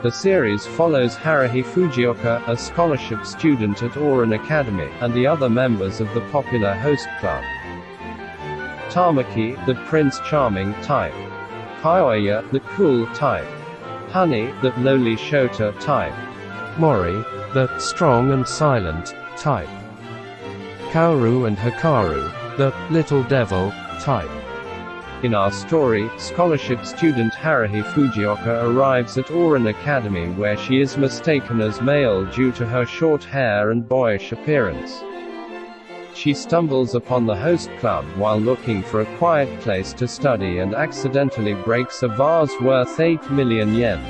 The series follows Haruhi Fujioka, a scholarship student at Ouran Academy, and the other members of the popular host club. Tamaki, the Prince Charming type. Kyoya, the cool type. Honey, the lowly Shota type. Mori, the strong and silent type. Kaoru and Hikaru, the little devil type. In our story, scholarship student Haruhi Fujioka arrives at Ouran Academy where she is mistaken as male due to her short hair and boyish appearance. She stumbles upon the host club while looking for a quiet place to study and accidentally breaks a vase worth 8 million yen.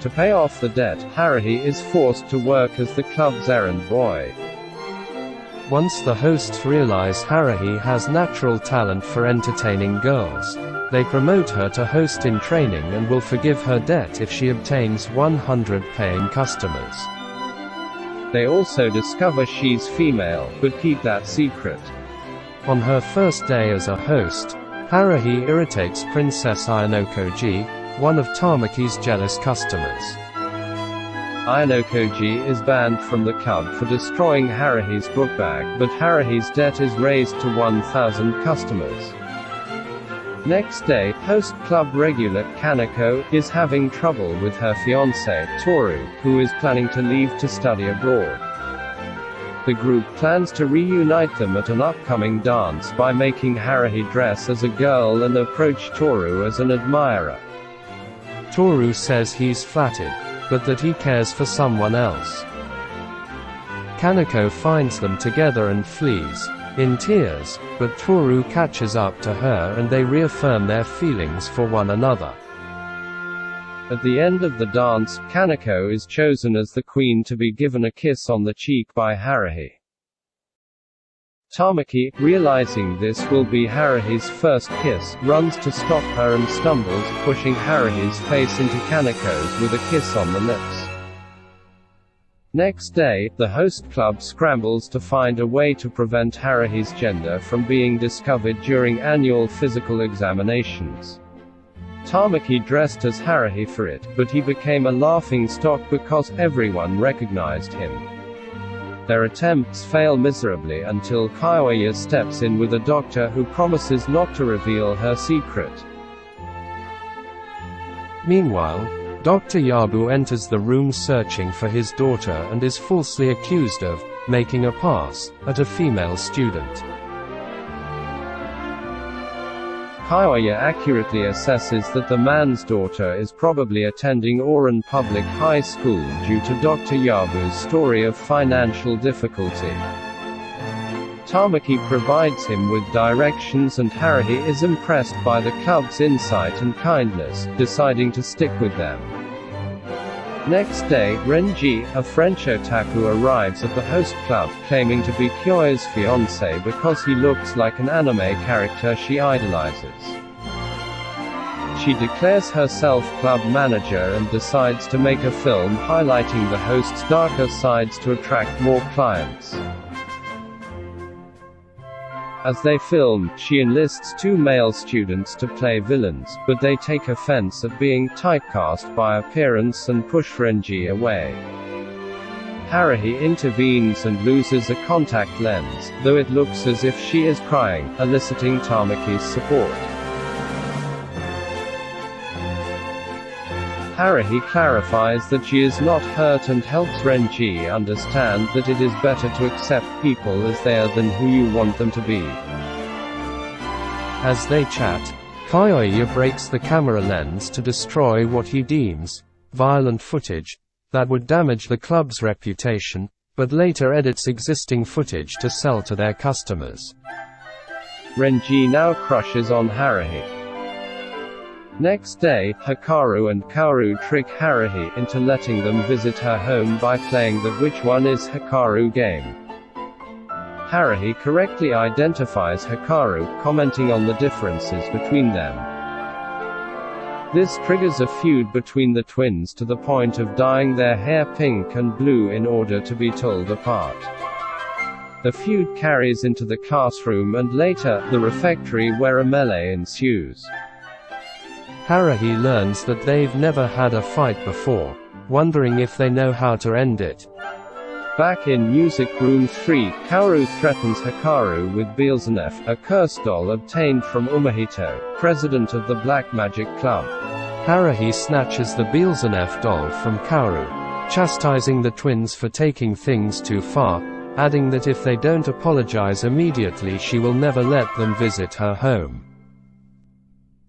To pay off the debt, Haruhi is forced to work as the club's errand boy. Once the hosts realize Haruhi has natural talent for entertaining girls, they promote her to host in training and will forgive her debt if she obtains 100 paying customers. They also discover she's female, but keep that secret. On her first day as a host, Haruhi irritates Princess Ayanokoji, one of Tamaki's jealous customers. Ayanokoji is banned from the club for destroying Haruhi's book bag, but Haruhi's debt is raised to 1,000 customers. Next day, host club regular Kaneko is having trouble with her fiancé, Toru, who is planning to leave to study abroad. The group plans to reunite them at an upcoming dance by making Haruhi dress as a girl and approach Toru as an admirer. Toru says he's flattered, but that he cares for someone else. Kaneko finds them together and flees, in tears, but Toru catches up to her and they reaffirm their feelings for one another. At the end of the dance, Kaneko is chosen as the queen to be given a kiss on the cheek by Haruhi. Tamaki, realizing this will be Haruhi's first kiss, runs to stop her and stumbles, pushing Haruhi's face into Kaneko's with a kiss on the lips. Next day, the host club scrambles to find a way to prevent Haruhi's gender from being discovered during annual physical examinations. Tamaki dressed as Haruhi for it, but he became a laughingstock because everyone recognized him. Their attempts fail miserably until Kyoya steps in with a doctor who promises not to reveal her secret. Meanwhile, Dr. Yabu enters the room searching for his daughter and is falsely accused of making a pass at a female student. Kyoya accurately assesses that the man's daughter is probably attending Ouran Public High School due to Dr. Yabu's story of financial difficulty. Tamaki provides him with directions and Haruhi is impressed by the club's insight and kindness, deciding to stick with them. Next day, Renji, a French otaku, arrives at the host club, claiming to be Kyoya's fiancé because he looks like an anime character she idolizes. She declares herself club manager and decides to make a film highlighting the host's darker sides to attract more clients. As they film, she enlists 2 male students to play villains, but they take offense at being typecast by appearance and push Renji away. Haruhi intervenes and loses a contact lens, though it looks as if she is crying, eliciting Tamaki's support. Haruhi clarifies that she is not hurt and helps Renji understand that it is better to accept people as they are than who you want them to be. As they chat, Kyoya breaks the camera lens to destroy what he deems violent footage that would damage the club's reputation, but later edits existing footage to sell to their customers. Renji now crushes on Haruhi. Next day, Hikaru and Kaoru trick Haruhi into letting them visit her home by playing the Which One Is Hikaru game. Haruhi correctly identifies Hikaru, commenting on the differences between them. This triggers a feud between the twins to the point of dyeing their hair pink and blue in order to be told apart. The feud carries into the classroom and later, the refectory where a melee ensues. Haruhi learns that they've never had a fight before, wondering if they know how to end it. Back in Music Room 3, Kaoru threatens Hikaru with Beelzebub, a curse doll obtained from Umehito, president of the Black Magic Club. Haruhi snatches the Beelzebub doll from Kaoru, chastising the twins for taking things too far, adding that if they don't apologize immediately she will never let them visit her home.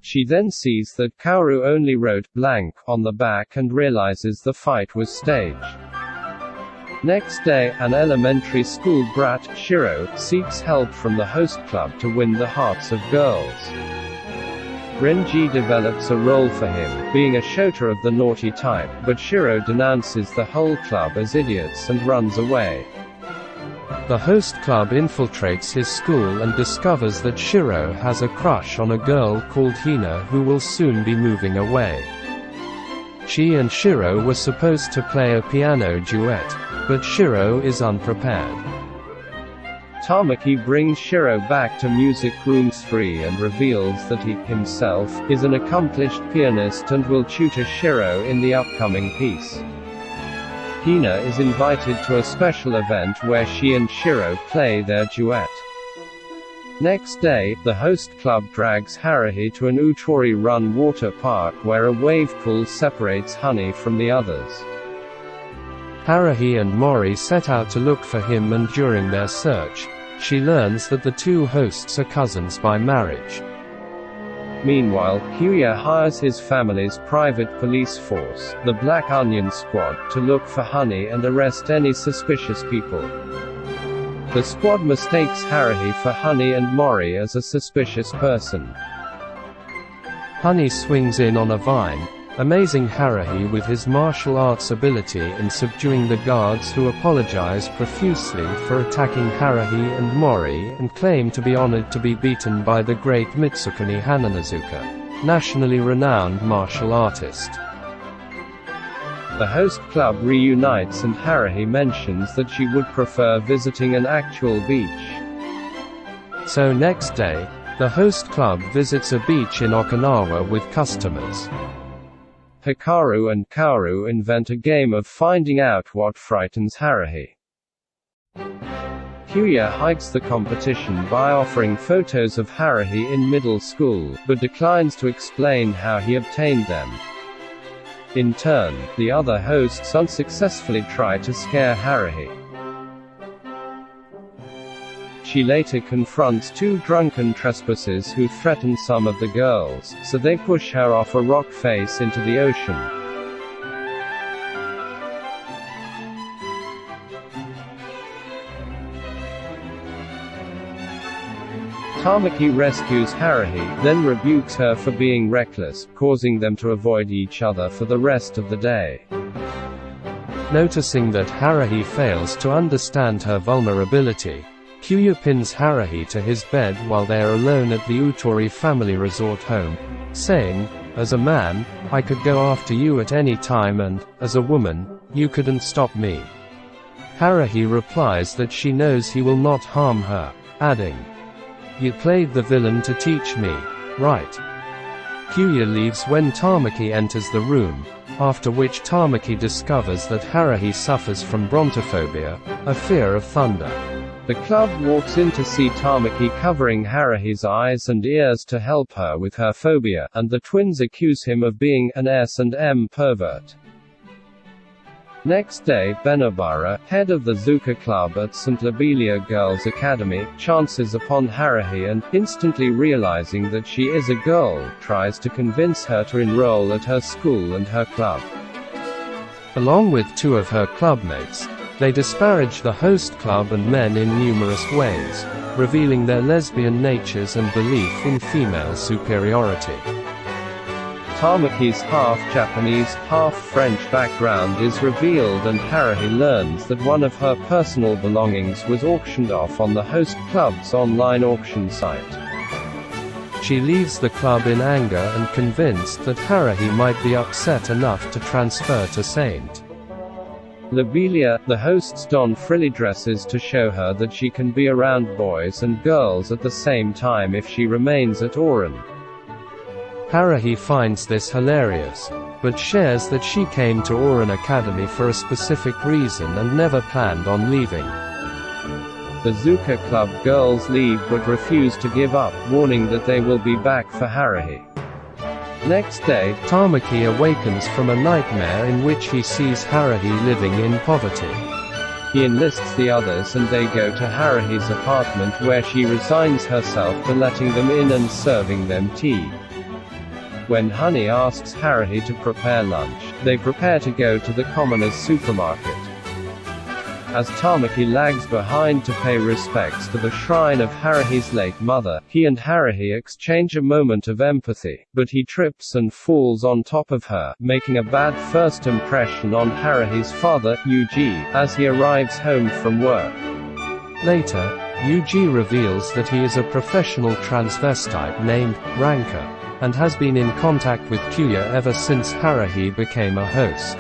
She then sees that Kaoru only wrote blank on the back and realizes the fight was staged. Next day, an elementary school brat, Shiro, seeks help from the host club to win the hearts of girls. Renji develops a role for him, being a shota of the naughty type, but Shiro denounces the whole club as idiots and runs away. The host club infiltrates his school and discovers that Shiro has a crush on a girl called Hina who will soon be moving away. She and Shiro were supposed to play a piano duet, but Shiro is unprepared. Tamaki brings Shiro back to Music Room 3 and reveals that he, himself, is an accomplished pianist and will tutor Shiro in the upcoming piece. Hina is invited to a special event where she and Shiro play their duet. Next day, the host club drags Haruhi to an Utori-run water park where a wave pool separates Honey from the others. Haruhi and Mori set out to look for him, and during their search, she learns that the two hosts are cousins by marriage. Meanwhile, Kyuya hires his family's private police force, the Black Onion Squad, to look for Honey and arrest any suspicious people. The squad mistakes Haruhi for Honey and Mori as a suspicious person. Honey swings in on a vine, amazing Haruhi with his martial arts ability in subduing the guards, who apologize profusely for attacking Haruhi and Mori and claim to be honored to be beaten by the great Mitsukuni Hananazuka, nationally renowned martial artist. The host club reunites and Haruhi mentions that she would prefer visiting an actual beach. So next day, the host club visits a beach in Okinawa with customers. Hikaru and Kaoru invent a game of finding out what frightens Haruhi. Kyuya hikes the competition by offering photos of Haruhi in middle school, but declines to explain how he obtained them. In turn, the other hosts unsuccessfully try to scare Haruhi. She later confronts two drunken trespassers who threaten some of the girls, so they push her off a rock face into the ocean. Tamaki rescues Haruhi, then rebukes her for being reckless, causing them to avoid each other for the rest of the day. Noticing that Haruhi fails to understand her vulnerability, Kyuya pins Haruhi to his bed while they are alone at the Utori family resort home, saying, "As a man, I could go after you at any time, and, as a woman, you couldn't stop me." Haruhi replies that she knows he will not harm her, adding, "You played the villain to teach me, right?" Kyuya leaves when Tamaki enters the room, after which Tamaki discovers that Haruhi suffers from brontophobia, a fear of thunder. The club walks in to see Tamaki covering Haruhi's eyes and ears to help her with her phobia, and the twins accuse him of being an S&M pervert. Next day, Benobara, head of the Zuka club at St. Lobelia Girls' Academy, chances upon Haruhi and, instantly realizing that she is a girl, tries to convince her to enroll at her school and her club. Along with two of her clubmates, they disparage the host club and men in numerous ways, revealing their lesbian natures and belief in female superiority. Tamaki's half-Japanese, half-French background is revealed, and Haruhi learns that one of her personal belongings was auctioned off on the host club's online auction site. She leaves the club in anger and convinced that Haruhi might be upset enough to transfer to Saint Lobelia. The hosts don frilly dresses to show her that she can be around boys and girls at the same time if she remains at Ouran. Haruhi finds this hilarious, but shares that she came to Ouran Academy for a specific reason and never planned on leaving. The Zuka Club girls leave but refuse to give up, warning that they will be back for Haruhi. Next day, Tamaki awakens from a nightmare in which he sees Haruhi living in poverty. He enlists the others and they go to Haruhi's apartment where she resigns herself to letting them in and serving them tea. When Honey asks Haruhi to prepare lunch, they prepare to go to the commoner's supermarket. As Tamaki lags behind to pay respects to the shrine of Haruhi's late mother, he and Haruhi exchange a moment of empathy, but he trips and falls on top of her, making a bad first impression on Haruhi's father, Yuji, as he arrives home from work. Later, Yuji reveals that he is a professional transvestite named Ranka, and has been in contact with Kuya ever since Haruhi became a host.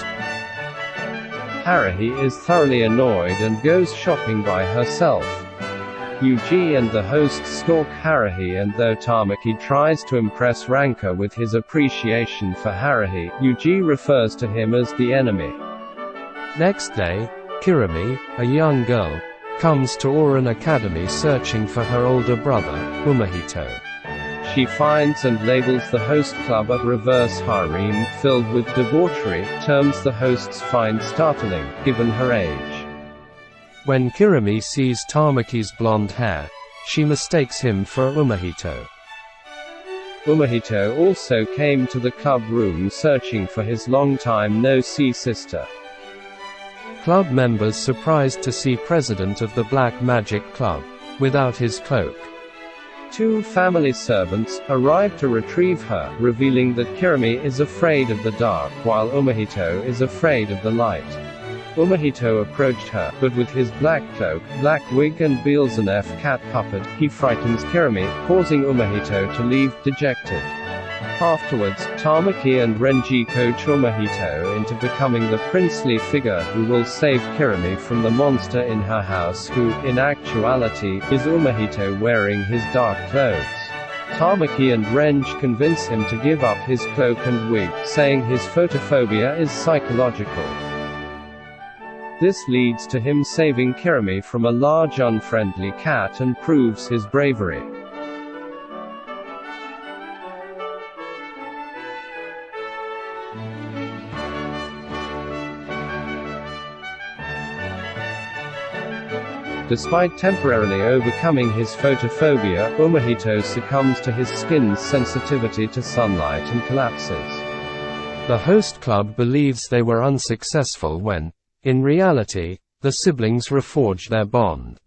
Haruhi is thoroughly annoyed and goes shopping by herself. Yuji and the host stalk Haruhi, and though Tamaki tries to impress Ranka with his appreciation for Haruhi, Yuji refers to him as the enemy. Next day, Kirimi, a young girl, comes to Ouran Academy searching for her older brother, Umahito. She finds and labels the host club a reverse harem, filled with debauchery, terms the hosts find startling, given her age. When Kirimi sees Tamaki's blonde hair, she mistakes him for Umahito. Umahito also came to the club room searching for his long-time no-see sister. Club members surprised to see president of the Black Magic Club, without his cloak. Two family servants arrive to retrieve her, revealing that Kirimi is afraid of the dark while Umahito is afraid of the light. Umahito approached her, but with his black cloak, black wig and Beelzebub cat puppet, he frightens Kirimi, causing Umahito to leave, dejected. Afterwards, Tamaki and Renji coach Umahito into becoming the princely figure who will save Kirimi from the monster in her house who, in actuality, is Umahito wearing his dark clothes. Tamaki and Renji convince him to give up his cloak and wig, saying his photophobia is psychological. This leads to him saving Kirimi from a large unfriendly cat and proves his bravery. Despite temporarily overcoming his photophobia, Umahito succumbs to his skin's sensitivity to sunlight and collapses. The host club believes they were unsuccessful when, in reality, the siblings reforge their bond.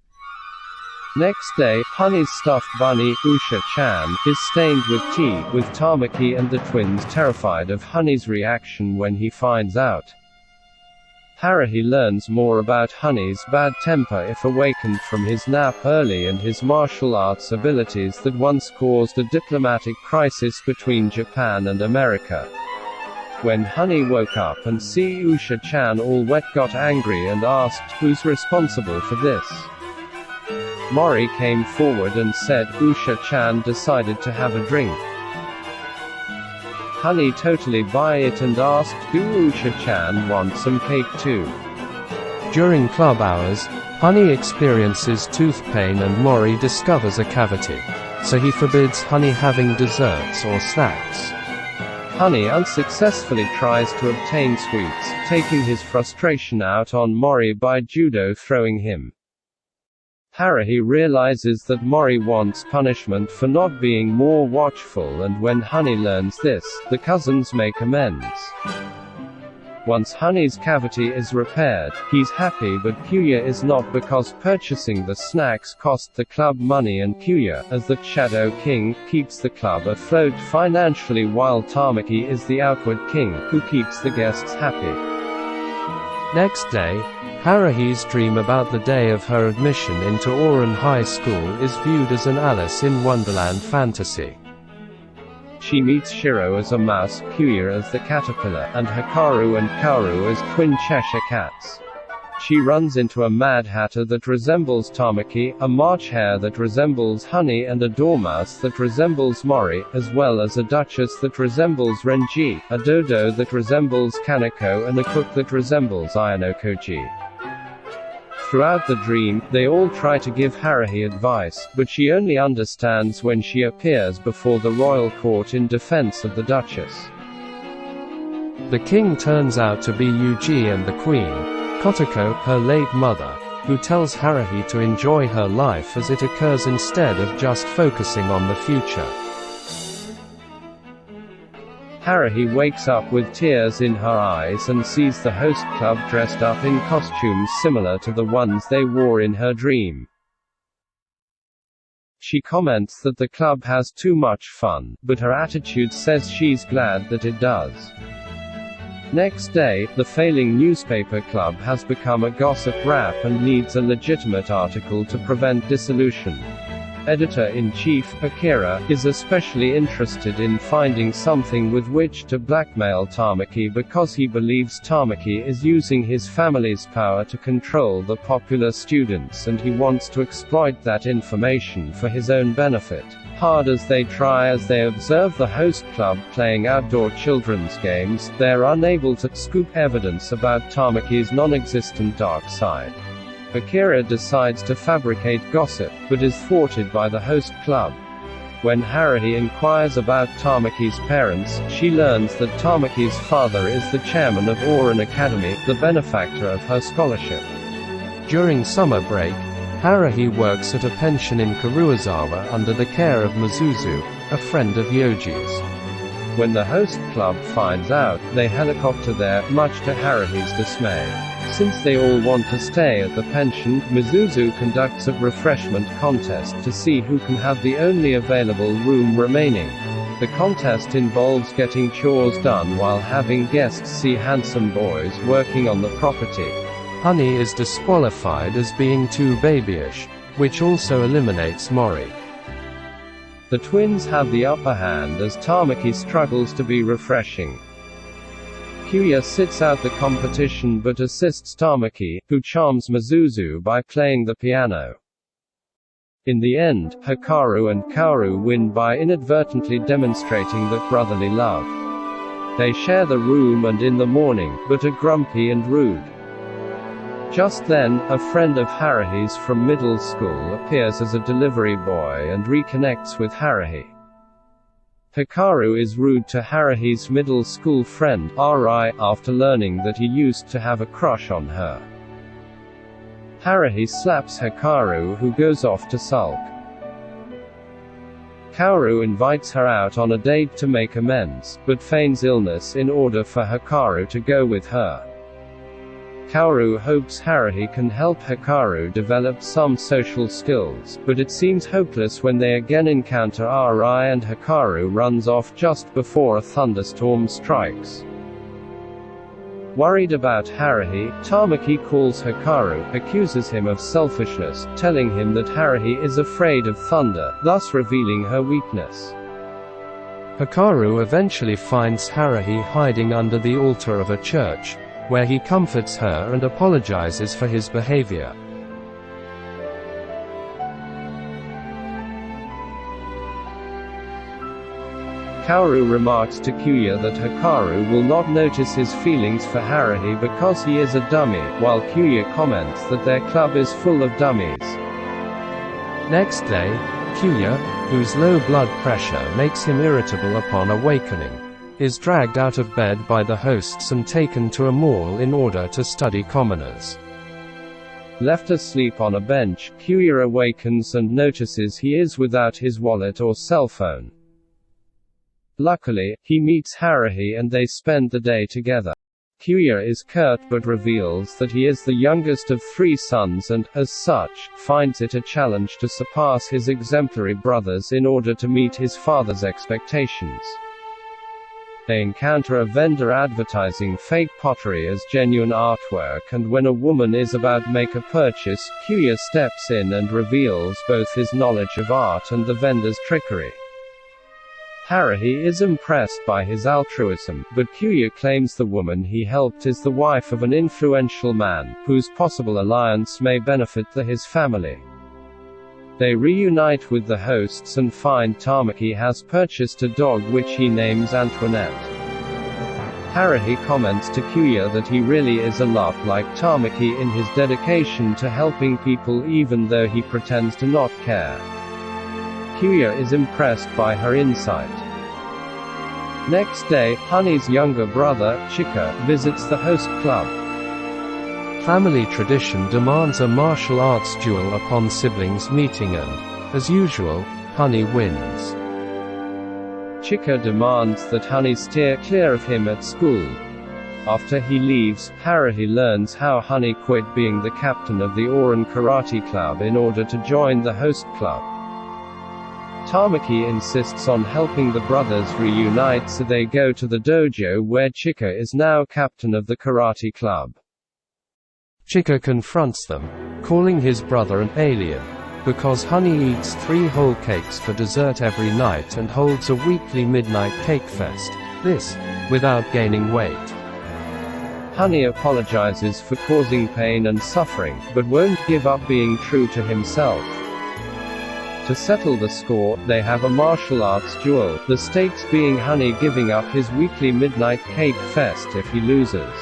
Next day, Honey's stuffed bunny, Usha-chan, is stained with tea, with Tamaki and the twins terrified of Honey's reaction when he finds out. Haruhi learns more about Honey's bad temper if awakened from his nap early and his martial arts abilities that once caused a diplomatic crisis between Japan and America. When Honey woke up and see Usha-chan all wet, got angry and asked, "Who's responsible for this?" Mori came forward and said, "Usha-chan decided to have a drink." Honey totally buy it and asked, "Do Usha-chan want some cake too?" During club hours, Honey experiences tooth pain and Mori discovers a cavity, so he forbids Honey having desserts or snacks. Honey unsuccessfully tries to obtain sweets, taking his frustration out on Mori by judo throwing him. Haruhi realizes that Mori wants punishment for not being more watchful, and when Honey learns this, the cousins make amends. Once Honey's cavity is repaired, he's happy, but Kuya is not, because purchasing the snacks cost the club money and Kuya, as the Shadow King, keeps the club afloat financially while Tamaki is the Outward King, who keeps the guests happy. Next day, Haruhi's dream about the day of her admission into Ouran High School is viewed as an Alice in Wonderland fantasy. She meets Shiro as a mouse, Kuya as the caterpillar, and Hikaru and Kaoru as twin Cheshire cats. She runs into a Mad Hatter that resembles Tamaki, a March Hare that resembles Honey, and a Dormouse that resembles Mori, as well as a Duchess that resembles Renji, a Dodo that resembles Kaneko, and a cook that resembles Ayanokoji. Throughout the dream, they all try to give Haruhi advice, but she only understands when she appears before the royal court in defense of the Duchess. The king turns out to be Yuji and the queen, Kotoko, her late mother, who tells Haruhi to enjoy her life as it occurs instead of just focusing on the future. Haruhi wakes up with tears in her eyes and sees the host club dressed up in costumes similar to the ones they wore in her dream. She comments that the club has too much fun, but her attitude says she's glad that it does. Next day, the failing newspaper club has become a gossip rap and needs a legitimate article to prevent dissolution. Editor-in-Chief, Akira, is especially interested in finding something with which to blackmail Tamaki because he believes Tamaki is using his family's power to control the popular students and he wants to exploit that information for his own benefit. Hard as they try as they observe the host club playing outdoor children's games, they're unable to scoop evidence about Tamaki's non-existent dark side. Akira decides to fabricate gossip, but is thwarted by the host club. When Haruhi inquires about Tamaki's parents, she learns that Tamaki's father is the chairman of Ouran Academy, the benefactor of her scholarship. During summer break, Haruhi works at a pension in Karuizawa under the care of Mizuzu, a friend of Yoji's. When the host club finds out, they helicopter there, much to Haruhi's dismay. Since they all want to stay at the pension, Mizuzu conducts a refreshment contest to see who can have the only available room remaining. The contest involves getting chores done while having guests see handsome boys working on the property. Honey is disqualified as being too babyish, which also eliminates Mori. The twins have the upper hand as Tamaki struggles to be refreshing. Kyuya sits out the competition but assists Tamaki, who charms Mizuzu by playing the piano. In the end, Hikaru and Kaoru win by inadvertently demonstrating that brotherly love. They share the room and in the morning, but are grumpy and rude. Just then, a friend of Haruhi's from middle school appears as a delivery boy and reconnects with Haruhi. Hikaru is rude to Haruhi's middle school friend, Ri, after learning that he used to have a crush on her. Haruhi slaps Hikaru, who goes off to sulk. Kaoru invites her out on a date to make amends, but feigns illness in order for Hikaru to go with her. Kaoru hopes Haruhi can help Hikaru develop some social skills, but it seems hopeless when they again encounter Ri and Hikaru runs off just before a thunderstorm strikes. Worried about Haruhi, Tamaki calls Hikaru, accuses him of selfishness, telling him that Haruhi is afraid of thunder, thus revealing her weakness. Hikaru eventually finds Haruhi hiding under the altar of a church, where he comforts her and apologizes for his behavior. Kaoru remarks to Kyuya that Hikaru will not notice his feelings for Haruhi because he is a dummy, while Kyuya comments that their club is full of dummies. Next day, Kyuya, whose low blood pressure makes him irritable upon awakening, is dragged out of bed by the hosts and taken to a mall in order to study commoners. Left asleep on a bench, Kyuya awakens and notices he is without his wallet or cell phone. Luckily, he meets Haruhi and they spend the day together. Kyuya is curt but reveals that he is the youngest of 3 sons and, as such, finds it a challenge to surpass his exemplary brothers in order to meet his father's expectations. They encounter a vendor advertising fake pottery as genuine artwork, and when a woman is about to make a purchase, Kyuya steps in and reveals both his knowledge of art and the vendor's trickery. Haruhi is impressed by his altruism, but Kyuya claims the woman he helped is the wife of an influential man, whose possible alliance may benefit his family. They reunite with the hosts and find Tamaki has purchased a dog which he names Antoinette. Haruhi comments to Kyuya that he really is a lot like Tamaki in his dedication to helping people even though he pretends to not care. Kyuya is impressed by her insight. Next day, Honey's younger brother, Chika, visits the host club. Family tradition demands a martial arts duel upon siblings meeting and, as usual, Honey wins. Chika demands that Honey steer clear of him at school. After he leaves, Haruhi learns how Honey quit being the captain of the Ouran Karate Club in order to join the host club. Tamaki insists on helping the brothers reunite, so they go to the dojo where Chika is now captain of the karate club. Chika confronts them, calling his brother an alien, because Honey eats 3 whole cakes for dessert every night and holds a weekly midnight cake fest, this, without gaining weight. Honey apologizes for causing pain and suffering, but won't give up being true to himself. To settle the score, they have a martial arts duel, the stakes being Honey giving up his weekly midnight cake fest if he loses.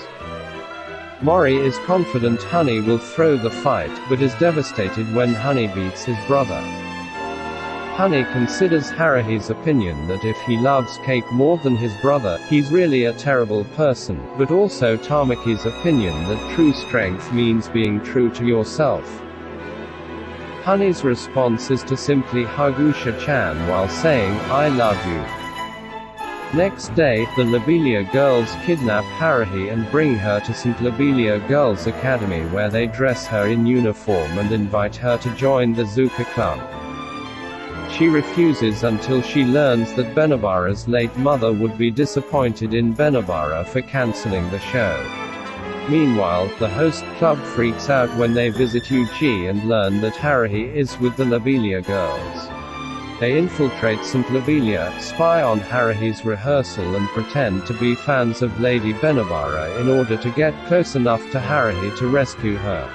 Mori is confident Honey will throw the fight, but is devastated when Honey beats his brother. Honey considers Haruhi's opinion that if he loves cake more than his brother, he's really a terrible person, but also Tamaki's opinion that true strength means being true to yourself. Honey's response is to simply hug Usha-chan while saying, "I love you." Next day, the Lobelia girls kidnap Haruhi and bring her to St. Lobelia Girls Academy where they dress her in uniform and invite her to join the Zuka Club. She refuses until she learns that Benobara's late mother would be disappointed in Benobara for cancelling the show. Meanwhile, the host club freaks out when they visit Uji and learn that Haruhi is with the Lobelia girls. They infiltrate St. Lobelia, spy on Haruhi's rehearsal and pretend to be fans of Lady Benobara in order to get close enough to Haruhi to rescue her.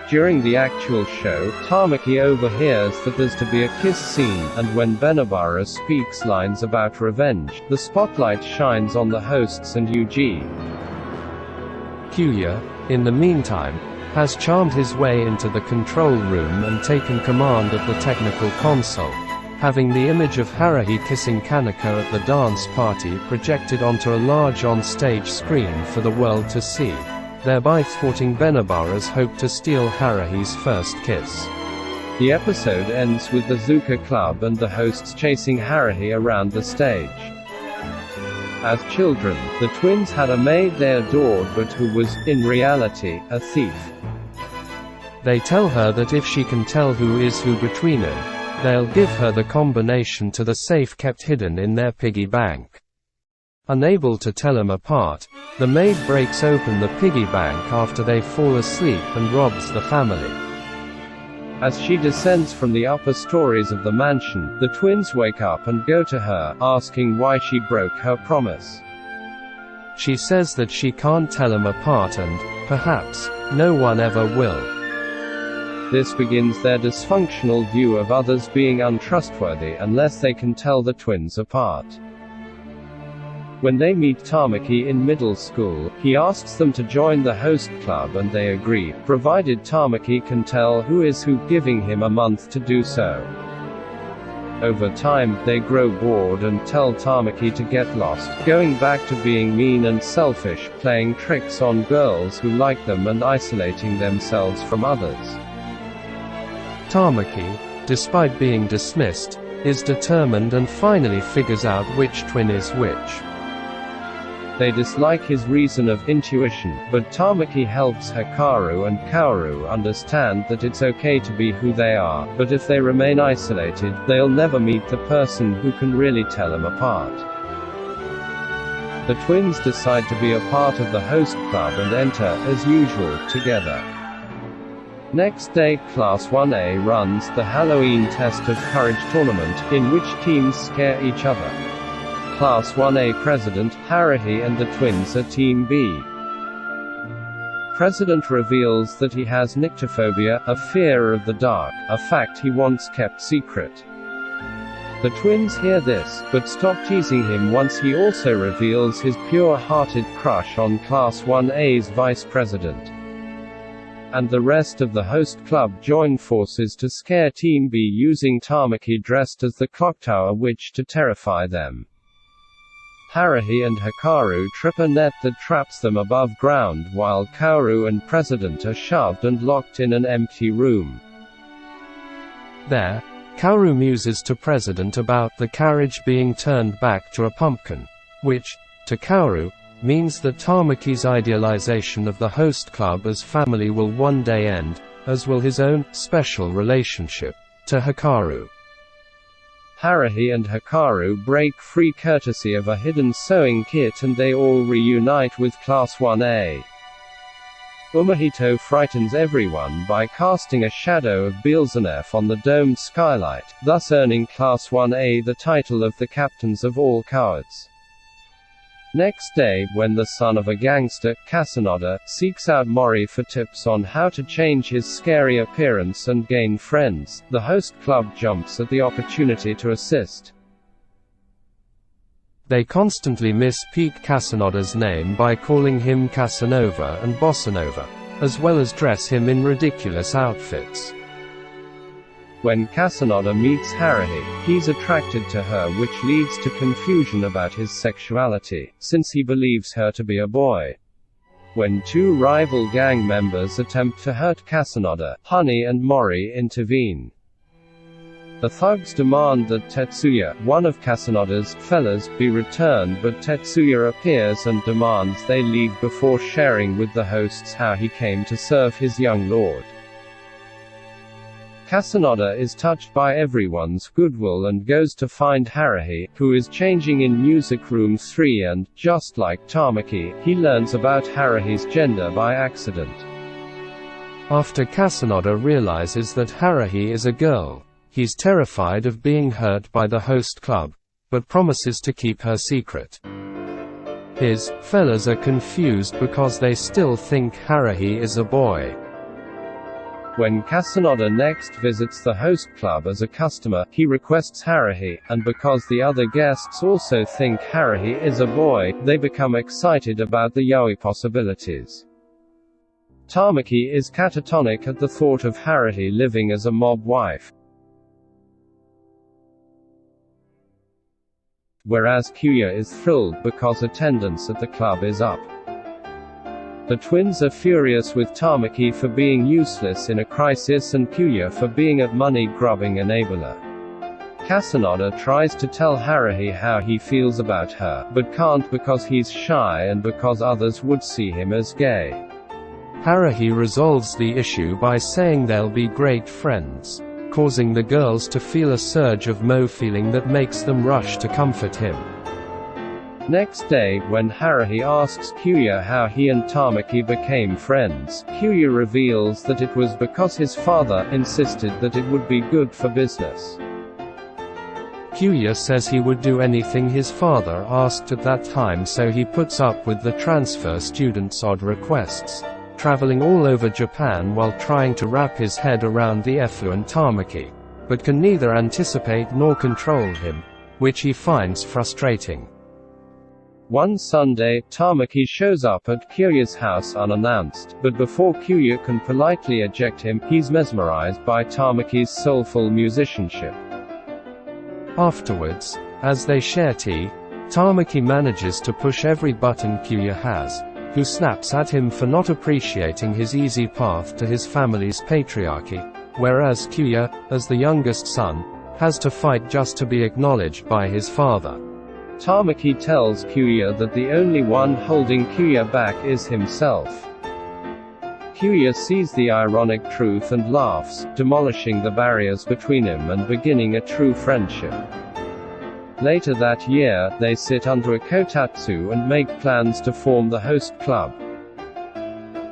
During the actual show, Tamaki overhears that there's to be a kiss scene, and when Benobara speaks lines about revenge, the spotlight shines on the hosts and Uji. Kyuya, in the meantime, has charmed his way into the control room and taken command of the technical console, having the image of Haruhi kissing Kaneko at the dance party projected onto a large on-stage screen for the world to see, thereby thwarting Benobara's hope to steal Haruhi's first kiss. The episode ends with the Zuka Club and the hosts chasing Haruhi around the stage. As children, the twins had a maid they adored but who was, in reality, a thief. They tell her that if she can tell who is who between them, they'll give her the combination to the safe kept hidden in their piggy bank. Unable to tell them apart, the maid breaks open the piggy bank after they fall asleep and robs the family. As she descends from the upper stories of the mansion, the twins wake up and go to her, asking why she broke her promise. She says that she can't tell them apart and, perhaps, no one ever will. This begins their dysfunctional view of others being untrustworthy unless they can tell the twins apart. When they meet Tamaki in middle school, he asks them to join the host club and they agree, provided Tamaki can tell who is who, giving him a month to do so. Over time, they grow bored and tell Tamaki to get lost, going back to being mean and selfish, playing tricks on girls who like them and isolating themselves from others. Tamaki, despite being dismissed, is determined and finally figures out which twin is which. They dislike his reason of intuition, but Tamaki helps Hikaru and Kaoru understand that it's okay to be who they are, but if they remain isolated, they'll never meet the person who can really tell them apart. The twins decide to be a part of the host club and enter, as usual, together. Next day, Class 1A runs the Halloween Test of Courage tournament, in which teams scare each other. Class 1A President, Haruhi and the twins are Team B. President reveals that he has nyctophobia, a fear of the dark, a fact he once kept secret. The twins hear this, but stop teasing him once he also reveals his pure-hearted crush on Class 1A's vice president. And the rest of the host club join forces to scare Team B using Tamaki dressed as the Clocktower Witch to terrify them. Haruhi and Hikaru trip a net that traps them above ground while Kaoru and President are shoved and locked in an empty room. There, Kaoru muses to President about the carriage being turned back to a pumpkin, which, to Kaoru, means that Tamaki's idealization of the host club as family will one day end, as will his own special relationship to Hikaru. Haruhi and Hikaru break free courtesy of a hidden sewing kit and they all reunite with Class 1A. Umahito frightens everyone by casting a shadow of Beelzebub on the domed skylight, thus earning Class 1A the title of the captains of all cowards. Next day, when the son of a gangster, Kasanoda, seeks out Mori for tips on how to change his scary appearance and gain friends, the host club jumps at the opportunity to assist. They constantly misspeak Kasanoda's name by calling him Casanova and Bossanova, as well as dress him in ridiculous outfits. When Kasanoda meets Haruhi, he's attracted to her, which leads to confusion about his sexuality, since he believes her to be a boy. When two rival gang members attempt to hurt Kasanoda, Honey and Mori intervene. The thugs demand that Tetsuya, one of Kasanoda's fellas, be returned, but Tetsuya appears and demands they leave before sharing with the hosts how he came to serve his young lord. Kasanoda is touched by everyone's goodwill and goes to find Haruhi, who is changing in Music Room 3 and, just like Tamaki, he learns about Haruhi's gender by accident. After Kasanoda realizes that Haruhi is a girl, he's terrified of being hurt by the host club, but promises to keep her secret. His fellas are confused because they still think Haruhi is a boy. When Kasanoda next visits the host club as a customer, he requests Haruhi, and because the other guests also think Haruhi is a boy, they become excited about the yaoi possibilities. Tamaki is catatonic at the thought of Haruhi living as a mob wife, whereas Kyuya is thrilled because attendance at the club is up. The twins are furious with Tamaki for being useless in a crisis and Kyuya for being a money-grubbing enabler. Kasanoda tries to tell Haruhi how he feels about her, but can't because he's shy and because others would see him as gay. Haruhi resolves the issue by saying they'll be great friends, causing the girls to feel a surge of feeling that makes them rush to comfort him. Next day, when Haruhi asks Kyuya how he and Tamaki became friends, Kyuya reveals that it was because his father insisted that it would be good for business. Kyuya says he would do anything his father asked at that time, so he puts up with the transfer student's odd requests, traveling all over Japan while trying to wrap his head around the effluent Tamaki, but can neither anticipate nor control him, which he finds frustrating. One Sunday, Tamaki shows up at Kyuya's house unannounced, but before Kyuya can politely eject him, he's mesmerized by Tamaki's soulful musicianship. Afterwards, as they share tea, Tamaki manages to push every button Kyuya has, who snaps at him for not appreciating his easy path to his family's patriarchy, whereas Kyuya, as the youngest son, has to fight just to be acknowledged by his father. Tamaki tells Kyuya that the only one holding Kyuya back is himself. Kyuya sees the ironic truth and laughs, demolishing the barriers between him and beginning a true friendship. Later that year, they sit under a kotatsu and make plans to form the host club.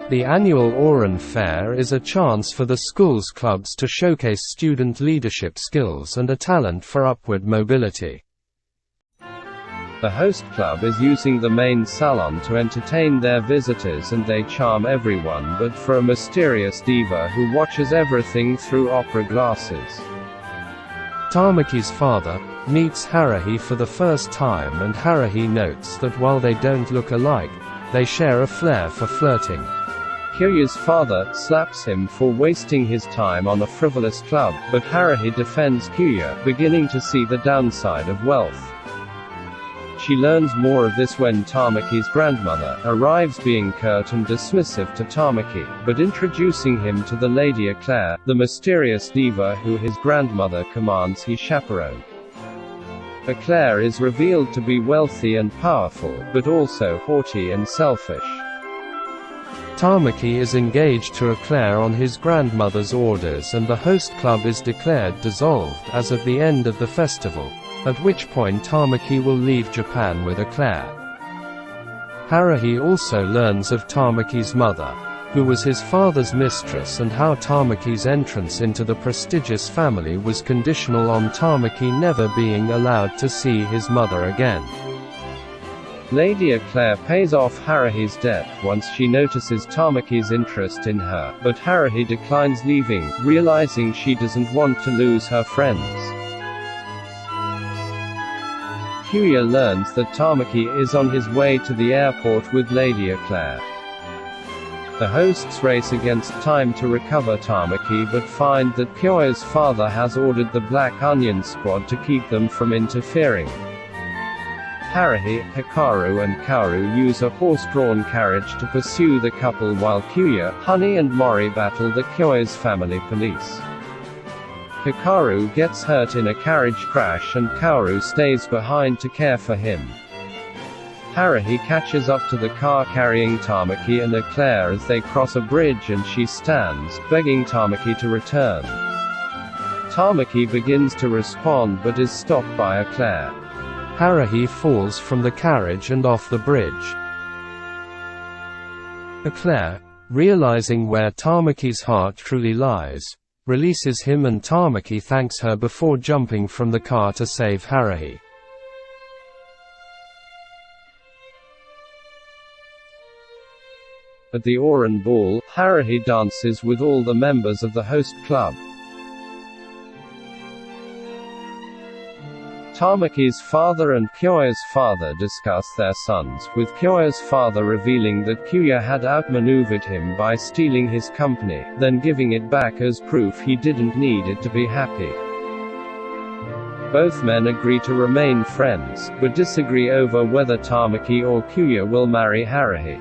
The annual Ouran Fair is a chance for the school's clubs to showcase student leadership skills and a talent for upward mobility. The host club is using the main salon to entertain their visitors, and they charm everyone but for a mysterious diva who watches everything through opera glasses. Tamaki's father meets Haruhi for the first time, and Haruhi notes that while they don't look alike, they share a flair for flirting. Kyoya's father slaps him for wasting his time on a frivolous club, but Haruhi defends Kyoya, beginning to see the downside of wealth. She learns more of this when Tamaki's grandmother arrives, being curt and dismissive to Tamaki, but introducing him to the Lady Eclair, the mysterious diva who his grandmother commands he chaperone. Eclair is revealed to be wealthy and powerful, but also haughty and selfish. Tamaki is engaged to Eclair on his grandmother's orders, and the host club is declared dissolved as of the end of the festival, at which point Tamaki will leave Japan with Eclair. Haruhi also learns of Tamaki's mother, who was his father's mistress, and how Tamaki's entrance into the prestigious family was conditional on Tamaki never being allowed to see his mother again. Lady Eclair pays off Haruhi's debt once she notices Tamaki's interest in her, but Haruhi declines leaving, realizing she doesn't want to lose her friends. Kyoya learns that Tamaki is on his way to the airport with Lady Eclair. The hosts race against time to recover Tamaki, but find that Kyoya's father has ordered the Black Onion Squad to keep them from interfering. Haruhi, Hikaru and Kaoru use a horse-drawn carriage to pursue the couple, while Kyoya, Honey and Mori battle the Kyoya's family police. Hikaru gets hurt in a carriage crash, and Kaoru stays behind to care for him. Haruhi catches up to the car carrying Tamaki and Eclair as they cross a bridge, and she stands, begging Tamaki to return. Tamaki begins to respond but is stopped by Eclair. Haruhi falls from the carriage and off the bridge. Eclair, realizing where Tamaki's heart truly lies, releases him, and Tamaki thanks her before jumping from the car to save Haruhi. At the Ouran ball, Haruhi dances with all the members of the host club. Tamaki's father and Kyoya's father discuss their sons, with Kyoya's father revealing that Kyoya had outmaneuvered him by stealing his company, then giving it back as proof he didn't need it to be happy. Both men agree to remain friends, but disagree over whether Tamaki or Kyoya will marry Haruhi.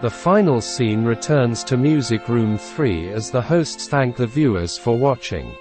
The final scene returns to Music Room 3 as the hosts thank the viewers for watching.